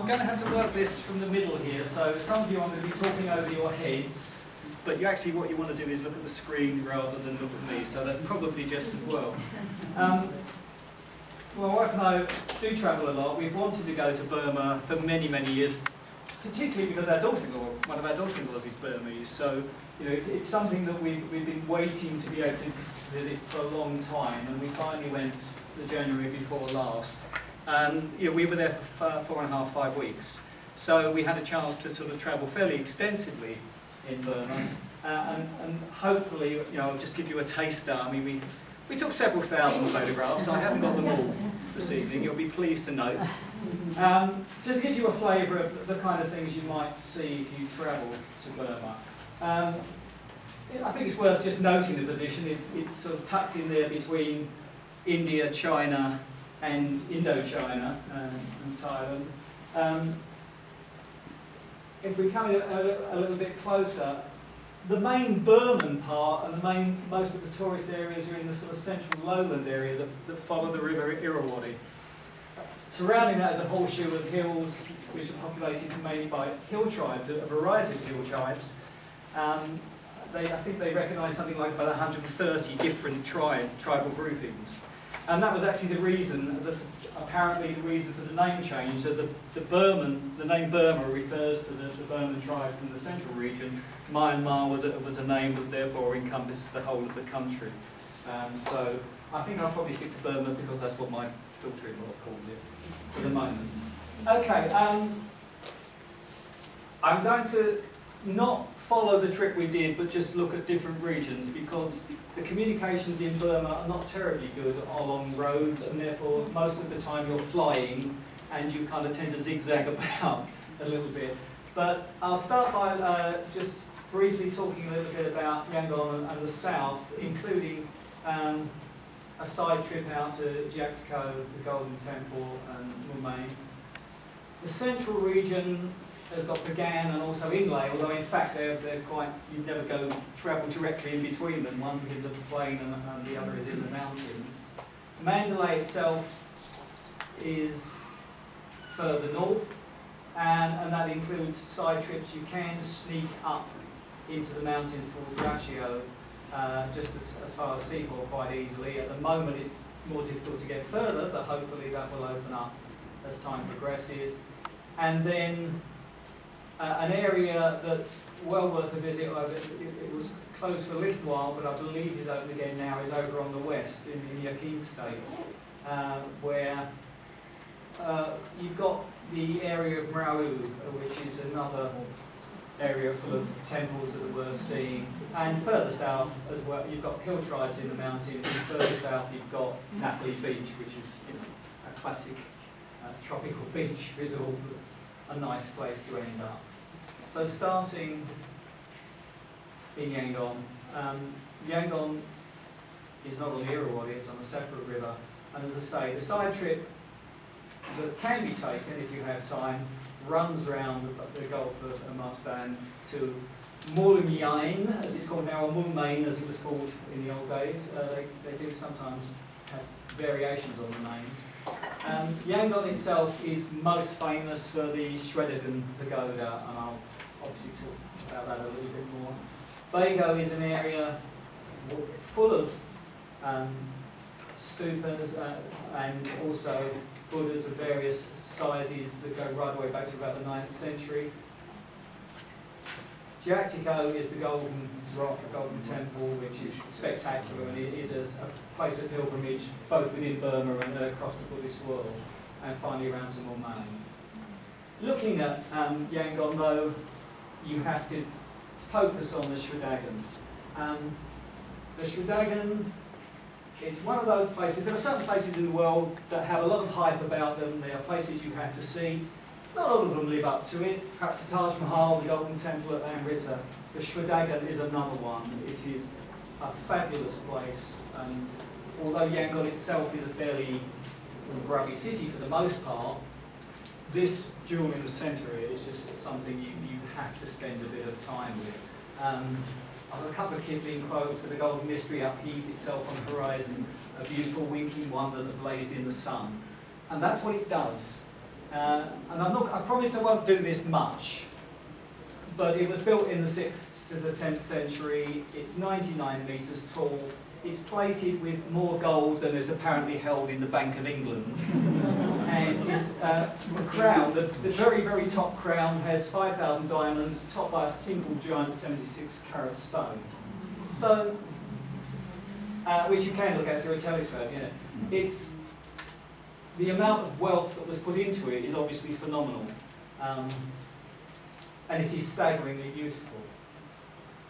I'm going to have to work this from the middle here, so some of you I'm going to be talking over your heads, but you actually what you want to do is look at the screen rather than look at me, so that's probably just as well. My wife and I do travel a lot. We've wanted to go to Burma for many, many years, particularly because our daughter-in-law, one of our daughter-in-laws is Burmese, so you know, it's something that we've been waiting to be able to visit for a long time, and we finally went the January before last. You know, we were there for 4.5, 5 weeks, so we had a chance to sort of travel fairly extensively in Burma, and hopefully, you know, I'll just give you a taster. I mean, we took several thousand photographs. I haven't got them all this evening. You'll be pleased to note. Just to give you a flavour of the kind of things you might see if you travel to Burma. I think it's worth just noting the position. It's sort of tucked in there between India, China, and Indochina and Thailand. If we come a little bit closer, the main Burman part and most of the tourist areas are in the sort of central lowland area that follow the river Irrawaddy. Surrounding that is a horseshoe of hills which are populated mainly by hill tribes, a variety of hill tribes. I think they recognise something like about 130 different tribal groupings. And that was actually the reason, apparently the reason for the name change. So the name Burma refers to the Burman tribe from the central region. Myanmar was a name that therefore encompassed the whole of the country. So I think I'll probably stick to Burma because that's what my daughter-in-law calls it for the moment. Okay, I'm going to not follow the trip we did, but just look at different regions because the communications in Burma are not terribly good along roads, and therefore most of the time you're flying and you kind of tend to zigzag about a little bit. But I'll start by just briefly talking a little bit about Yangon and the south, including a side trip out to Jiaktiko, the Golden Temple, and Mumbai. The central region has got Pagan and also Inlay, although in fact they're quite, you'd never travel directly in between them. One's in the plain and the other is in the mountains. Mandalay itself is further north, and that includes side trips. You can sneak up into the mountains towards Rashio, just as far as Sihor quite easily. At the moment it's more difficult to get further, but hopefully that will open up as time progresses. And then an area that's well worth a visit. It was closed for a little while, but I believe is open again now, is over on the west in Yakin State, where you've got the area of Mrawu, which is another area full of temples that are worth seeing. And further south as well, you've got hill tribes in the mountains, and further south you've got Napoli Beach, which is, you know, a classic tropical beach resort that's a nice place to end up. So starting in Yangon, Yangon is not on the Irrawaddy, it's on the separate river, and as I say, the side trip that can be taken if you have time runs around the Gulf of Musban to Mulmyain, as it's called now, or Mulmain as it was called in the old days. They do sometimes have variations on the name. Yangon itself is most famous for the Shwedagon Pagoda, and I'll obviously talk about that a little bit more. Bago is an area full of stupas and also Buddhas of various sizes that go right away back to about the 9th century. Jiaktiko is the Golden Rock, Golden Temple, which is spectacular, and it is a place of pilgrimage both within Burma and across the Buddhist world, and finally around to Mumbai. Looking at Yangon though, you have to focus on the Shwedagon. The Shwedagon, it's one of those places, there are certain places in the world that have a lot of hype about them. They are places you have to see. Not all of them live up to it. Perhaps the Taj Mahal, the Golden Temple at Amritsar. The Shwedagon is another one. It is a fabulous place, and although Yangon itself is a fairly grubby city for the most part, this jewel in the centre is just something you have to spend a bit of time with. I've got a couple of Kipling quotes. So the golden mystery upheaved itself on the horizon, a beautiful winking wonder that blazed in the sun. And that's what it does. And I promise I won't do this much, but it was built in the 6th to the 10th century. It's 99 metres tall. It's plated with more gold than is apparently held in the Bank of England. And this, the crown, the very, very top crown, has 5,000 diamonds, topped by a single giant 76-carat stone. So, which you can look at through a telescope. You know, it's the amount of wealth that was put into it is obviously phenomenal, and it is staggeringly beautiful.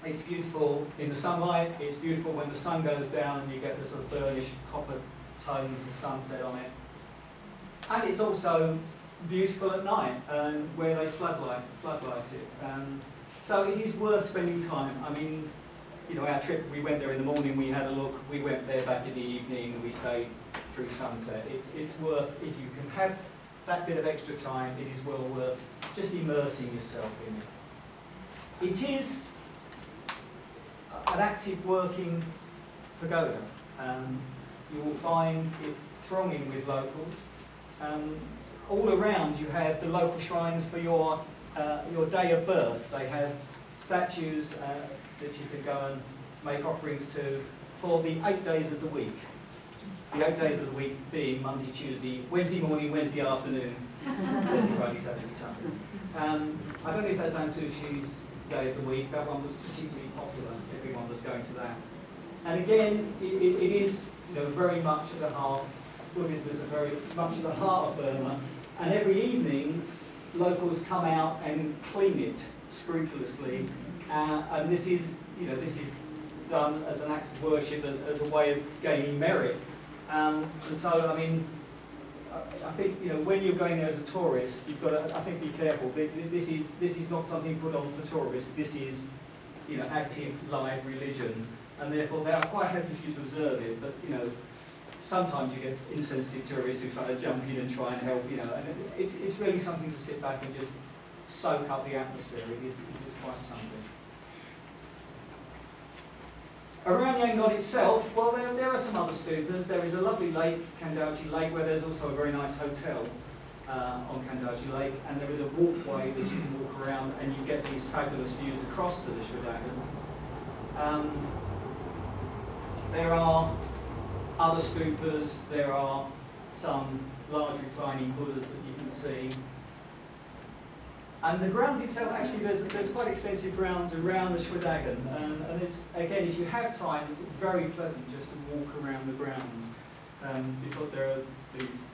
It's beautiful in the sunlight, it's beautiful when the sun goes down and you get the sort of burnished copper tones of sunset on it. And it's also beautiful at night, where they floodlight it. So it is worth spending time. I mean, you know, our trip, we went there in the morning, we had a look, we went there back in the evening, and we stayed through sunset. It's worth, if you can have that bit of extra time, it is well worth just immersing yourself in it. It is an active working pagoda. You will find it thronging with locals. All around you have the local shrines for your day of birth. They have statues that you can go and make offerings to for the 8 days of the week. The 8 days of the week being Monday, Tuesday, Wednesday morning, Wednesday afternoon, Thursday, Friday, Saturday, Sunday. I don't know if that's Aung Suu Kyi's day of the week. That one was particularly popular. Everyone was going to that. And again, it is, you know, very much at the heart. Buddhism is very much at the heart of Burma. And every evening, locals come out and clean it scrupulously. And this is, you know, this is done as an act of worship, as a way of gaining merit. And so, I mean, I think, you know, when you're going there as a tourist, you've got to, I think, be careful. This is not something put on for tourists. This is, you know, active, live religion, and therefore they are quite happy for you to observe it. But, you know, sometimes you get insensitive tourists who kind of jump in and try and help. You know, and it's really something to sit back and just soak up the atmosphere. It is quite something. Around Yangon itself, well, there are some other stupas. There is a lovely lake, Kandauji Lake, where there's also a very nice hotel on Kandauji Lake, and there is a walkway that you can walk around, and you get these fabulous views across to the Shwedagon. There are other stupas. There are some large reclining Buddhas that you can see. And the grounds itself, actually, there's quite extensive grounds around the Shwedagon, and it's, again, if you have time, it's very pleasant just to walk around the grounds, because there are these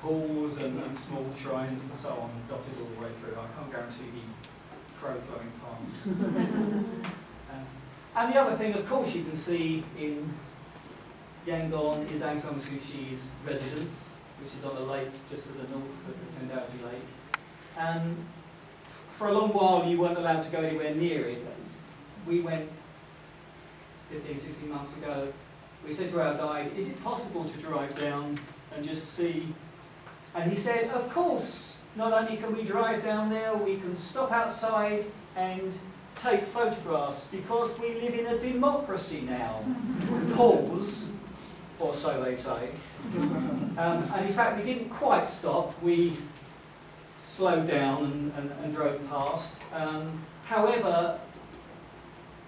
pools and small shrines and so on dotted all the way through. I can't guarantee the crow flowing past. And the other thing, of course, you can see in Yangon is Aung San Suu Kyi's residence, which is on a lake just to the north of the Kandauji Lake. And for a long while, you weren't allowed to go anywhere near it. We went 15, 16 months ago. We said to our guide, is it possible to drive down and just see? And he said, of course. Not only can we drive down there, we can stop outside and take photographs, because we live in a democracy now. Pause, or so they say. And in fact, we didn't quite stop. We slowed down and drove past. However,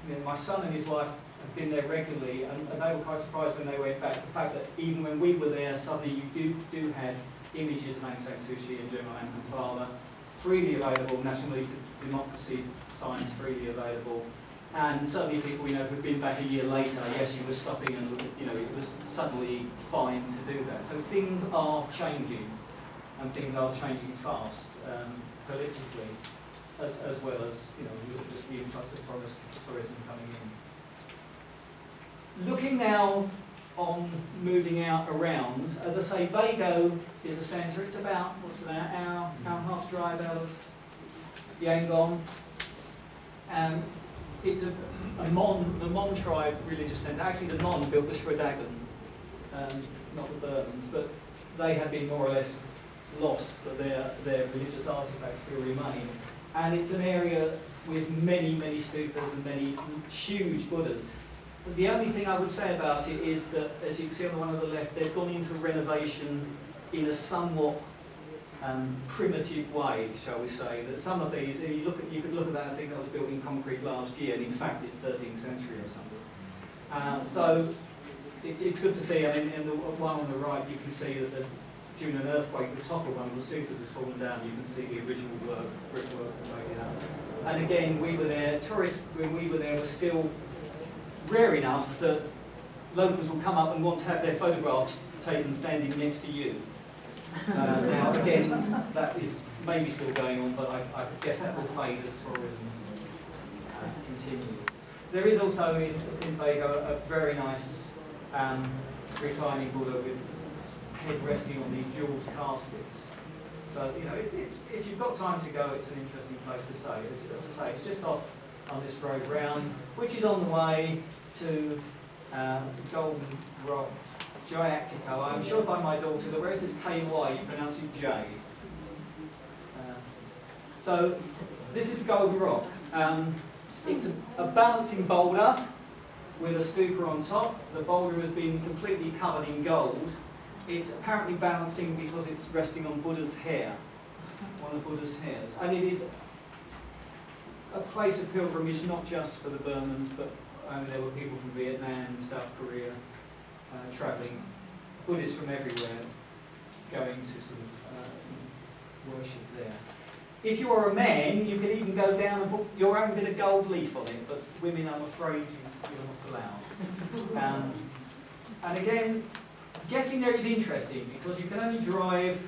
you know, my son and his wife have been there regularly, and they were quite surprised when they went back. The fact that even when we were there, suddenly you do have images of Aung San Suu Kyi and General Aung Father freely available, national democracy signs freely available. And certainly people, you know, who've been back a year later, yes, you were stopping and, you know, it was suddenly fine to do that. So things are changing. And things are changing fast, politically, as well as, you know, with the influx of tourism coming in. Looking now on moving out around, as I say, Bago is the centre. It's about, what's it, an hour and a half drive out of Yangon. It's the Mon tribe religious centre. Actually, the Mon built the Shwedagon, not the Burmans, but they have been more or less lost, but their religious artifacts still remain. And it's an area with many, many stupas and many huge Buddhas. But the only thing I would say about it is that, as you can see on the one on the left, they've gone in for renovation in a somewhat primitive way, shall we say, that some of these, you could look at that and think that was built in concrete last year, and in fact it's 13th century or something. So it's good to see. I mean, in the one on the right, you can see that during an earthquake, the top of one of the stupas has fallen down. You can see the original brickwork made it up. And again, we were there. Tourists, when we were there, were still rare enough that locals will come up and want to have their photographs taken standing next to you. Now, again, that is maybe still going on, but I guess that will fade as tourism continues. There is also in Bago a very nice reclining Buddha with head resting on these jewelled caskets. So, you know, it's if you've got time to go, it's an interesting place to stay. As I say, it's just off on this road round, which is on the way to Golden Rock, Jayactico. I'm sure by my daughter that where it says KY, you pronounce it J. So this is Golden Rock. It's a balancing boulder with a stupa on top. The boulder has been completely covered in gold. It's apparently balancing because it's resting on Buddha's hair, one of Buddha's hairs. And it is a place of pilgrimage not just for the Burmans, but there were people from Vietnam, South Korea, travelling, Buddhists from everywhere going to sort of worship there. If you're a man, you can even go down and put your own bit of gold leaf on it, but women, I'm afraid, you're not allowed. And again, getting there is interesting because you can only drive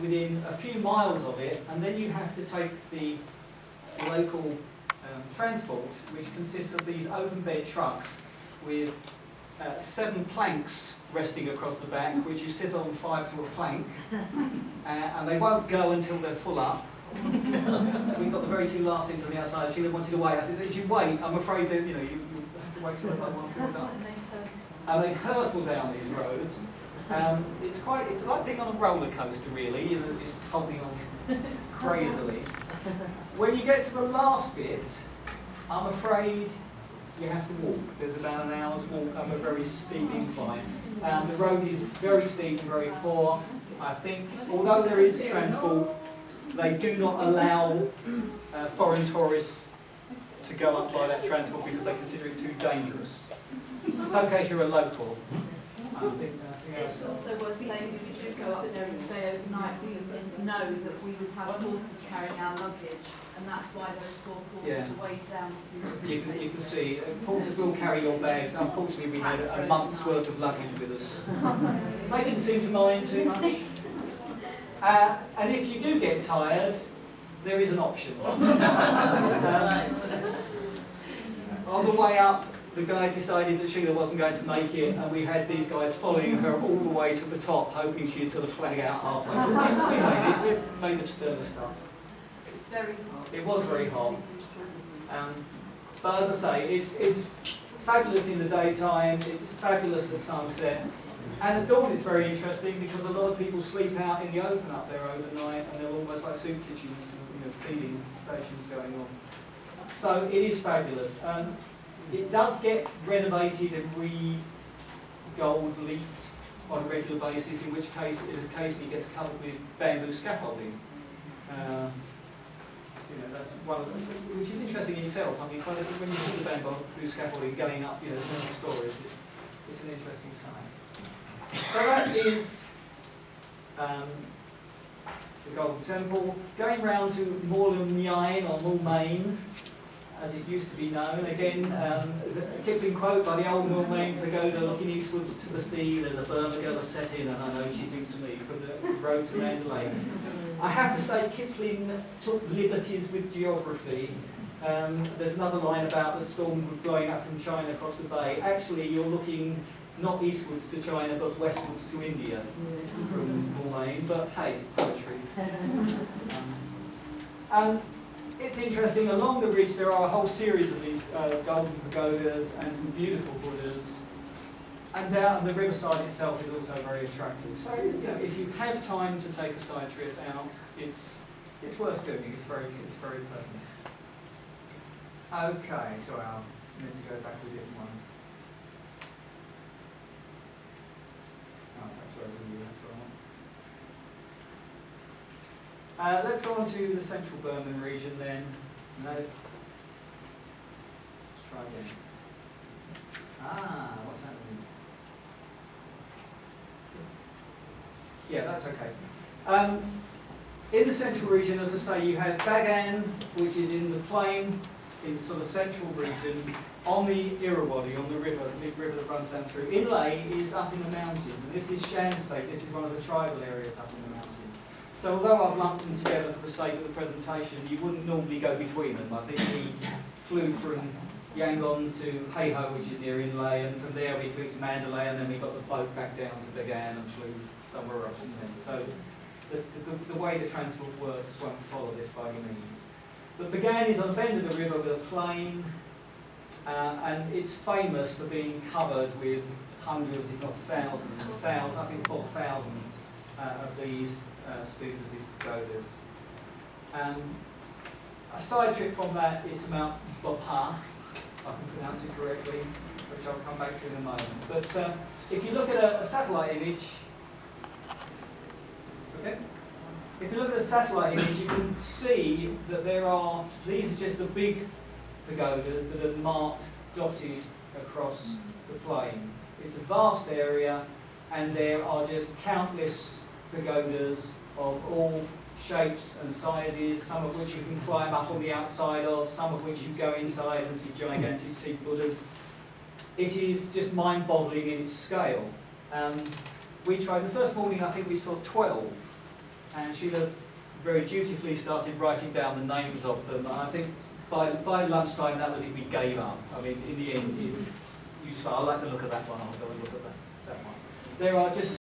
within a few miles of it, and then you have to take the local transport, which consists of these open bed trucks with 7 planks resting across the back, which you sit on 5 to a plank, and they won't go until they're full up. We've got the very 2 last seats on the outside. Sheila wanted to wait. I said, if you wait, I'm afraid that you have to wait till one fills up. And they hurtle down these roads. It's like being on a roller coaster, really. You know, just holding on crazily. When you get to the last bit, I'm afraid you have to walk. There's about an hour's walk up a very steep incline. The road is very steep and very poor. I think, although there is transport, they do not allow foreign tourists to go up by that transport because they consider it too dangerous. It's okay if you're a local. It's also worth saying if you do go up there and stay overnight, we didn't know that we would have porters carrying our luggage, and that's why those 4 porters are weighed down. You can see, porters will carry your bags. Unfortunately, we had a month's worth of luggage with us. They didn't seem to mind too much. And if you do get tired, there is an option. On the way up, the guide decided that Sheila wasn't going to make it, and we had these guys following her all the way to the top, hoping she'd sort of flag out halfway. We made it. We're made of sterner stuff. It's very hot. It was very hot. But as I say, it's fabulous in the daytime, it's fabulous at sunset. And at dawn it's very interesting because a lot of people sleep out in the open up there overnight, and they're almost like soup kitchens, feeding stations going on. So it is fabulous. It does get renovated and re-gold leafed on a regular basis, in which case it occasionally gets covered with bamboo scaffolding. That's one of which is interesting in itself. I mean, when you see the bamboo scaffolding going up, several stories, it's an interesting sight. So that is the Golden Temple. Going round to Morlum Nyain or Mulmain, as it used to be known. Again, there's a Kipling quote by the old Mulmain pagoda looking eastward to the sea. There's a Burma girl set in, and I know she thinks of me from the road to Mandalay. I have to say, Kipling took liberties with geography. There's another line about the storm blowing up from China across the bay. Actually, you're looking not eastwards to China, but westwards to India from Mulmain. But hey, it's poetry. It's interesting, along the ridge there are a whole series of these golden pagodas and some beautiful Buddhas. And down the riverside itself is also very attractive. So, if you have time to take a side trip out, it's worth doing. It's very pleasant. Okay, sorry, I need to go back to a different one. Oh, that's where that's the one. Let's go on to the central Burman region then. No. Let's try again. What's happening? Yeah, that's okay. In the central region, as I say, you have Bagan, which is in the plain, in the sort of central region, on the Irrawaddy, on the river, the big river that runs down through. Inlay is up in the mountains, and this is Shan State. This is one of the tribal areas up in the mountains. So although I've lumped them together for the sake of the presentation, you wouldn't normally go between them. I think we flew from Yangon to Heiho, which is near Inlay, and from there we flew to Mandalay, and then we got the boat back down to Bagan and flew somewhere else. So the way the transport works won't follow this by any means. But Bagan is on the bend of the river with a plain, and it's famous for being covered with hundreds, if not thousands, I think 4,000 of these students, these pagodas. A side trip from that is to Mount Bopha, if I can pronounce it correctly, which I'll come back to in a moment. But if you look at a satellite image, okay? If you look at a satellite image, you can see that these are just the big pagodas that are marked, dotted across the plain. It's a vast area, and there are just countless pagodas of all shapes and sizes, some of which you can climb up on the outside of, some of which you go inside and see gigantic teak Buddhas. It is just mind-boggling in its scale. We tried, the first morning I think we saw 12, and Sheila very dutifully started writing down the names of them, and I think by lunchtime that was it, we gave up. I mean, in the end, it was, you just thought, I like the look of that one, I'll go and look at that one. There are just